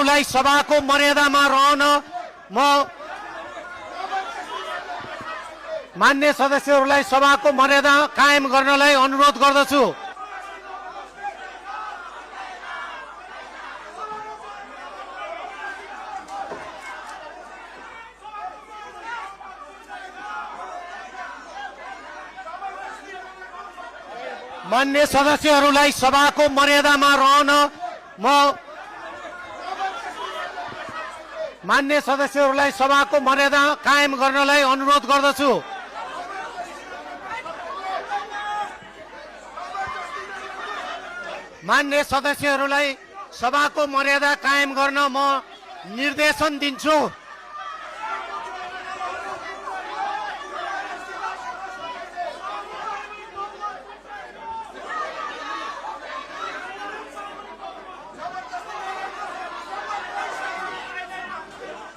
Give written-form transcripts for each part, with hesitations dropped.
सदस्यहरूलाई सभाको मर्यादामा रहन म मान्य सदस्यहरूलाई सभाको मर्यादा कायम गर्नलाई अनुरोध गर्दछु। मान्य सदस्यहरूलाई सभाको मर्यादामा रहन म मान्य सदस्यहरूलाई सभाको मर्यादा कायम गर्नलाई अनुरोध गर्दछु। मान्य सदस्यहरूलाई सभाको मर्यादा कायम गर्न म निर्देशन दिन्छु।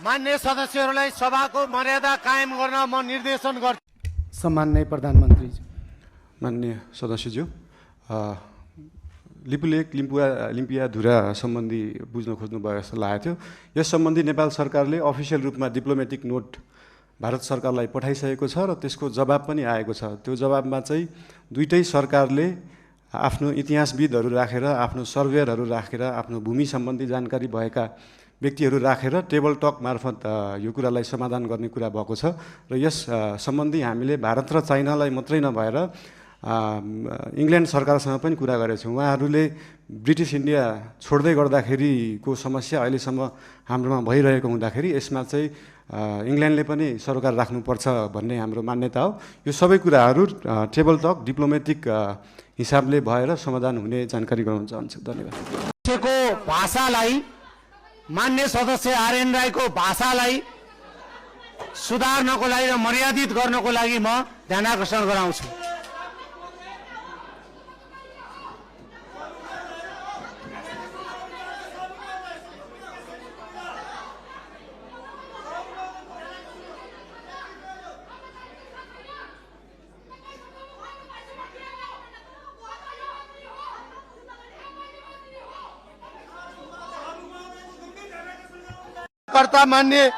मान्य सदस्यहरूलाई सभाको मर्यादा कायम गर्न म निर्देशन गर्छु। सम्माननीय प्रधानमन्त्री, मान्य सदस्यज्यू, लिपुलेक लिम्पियाधुरा सम्बन्धी बुझ्न खोज्नुभयो जस्तो लागेको थियो। यस सम्बन्धी नेपाल सरकारले अफिसियल रूपमा डिप्लोमेटिक नोट भारत सरकारलाई पठाइसकेको छ र त्यसको जवाब पनि आएको छ। त्यो जवाबमा चाहिँ दुईटै सरकारले आफ्नो इतिहासविदहरू राखेर, आफ्नो सर्वेयरहरू राखेर, आफ्नो भूमि सम्बन्धी जानकारी भएका व्यक्तिहरू राखेर टेबल टक मार्फत यो कुरालाई समाधान गर्ने कुरा भएको छ र यस सम्बन्धी हामीले भारत र चाइनालाई मात्रै नभएर इङ्ल्यान्ड सरकारसँग पनि कुरा गरेका छौँ। उहाँहरूले ब्रिटिस इन्डिया छोड्दै गर्दाखेरिको समस्या अहिलेसम्म हाम्रोमा भइरहेको हुँदाखेरि यसमा चाहिँ इङ्ल्यान्डले पनि सरोकार राख्नुपर्छ भन्ने हाम्रो मान्यता हो। यो सबै कुराहरू टेबल टक डिप्लोमेटिक हिसाबले भएर समाधान हुने जानकारी गराउन चाहन्छु। धन्यवाद। भाषालाई मान्य सदस्य आरएन राईको भाषालाई सुधार्नको लागि र मर्यादित गर्नको लागि म ध्यान आकर्षण गराउँछु। कर्ता मान्य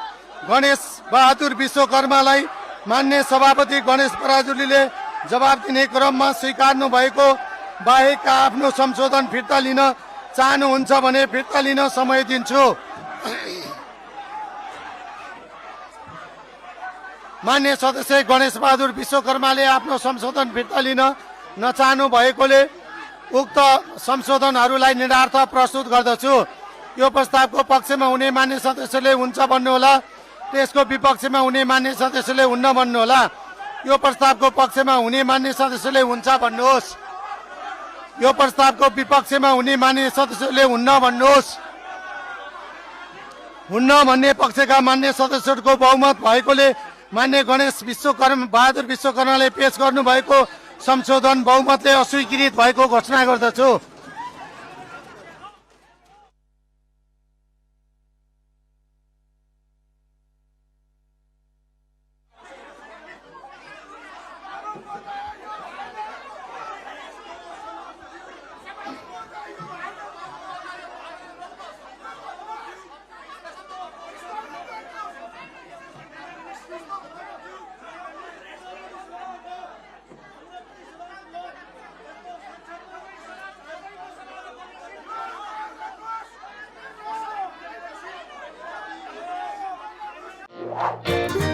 गणेश बहादुर विश्वकर्मालाई मान्य सभापति गणेश पराजुलीले जवाब दिने क्रममा स्वीकार्नु भएको बाहेक आफ्नो संशोधन फिर्ता लिन चाहनुहुन्छ भने फिर्ता लिन समय दिन्छु। मान्य सदस्य गणेश बहादुर विश्वकर्माले आफ्नो संशोधन फिर्ता लिन नचाहनु भएकोले उक्त संशोधनहरूलाई निरार्थ प्रस्तुत गर्दछु। यो प्रस्तावको पक्षमा हुने मान्य सदस्यले हुन्छ भन्नुहोला, त्यसको विपक्षमा हुने मान्य सदस्यले हुन्न भन्नुहोला। यो प्रस्तावको पक्षमा हुने मान्य सदस्यले हुन्छ भन्नुहोस्। यो प्रस्तावको विपक्षमा हुने मान्य सदस्यले हुन्न भन्नुहोस्। हुन्न भन्ने पक्षका मान्य सदस्यहरूको बहुमत भएकोले मान्य गणेश बहादुर विश्वकर्माले पेश गर्नुभएको संशोधन बहुमतले अस्वीकृत भएको घोषणा गर्दछु। Thank you.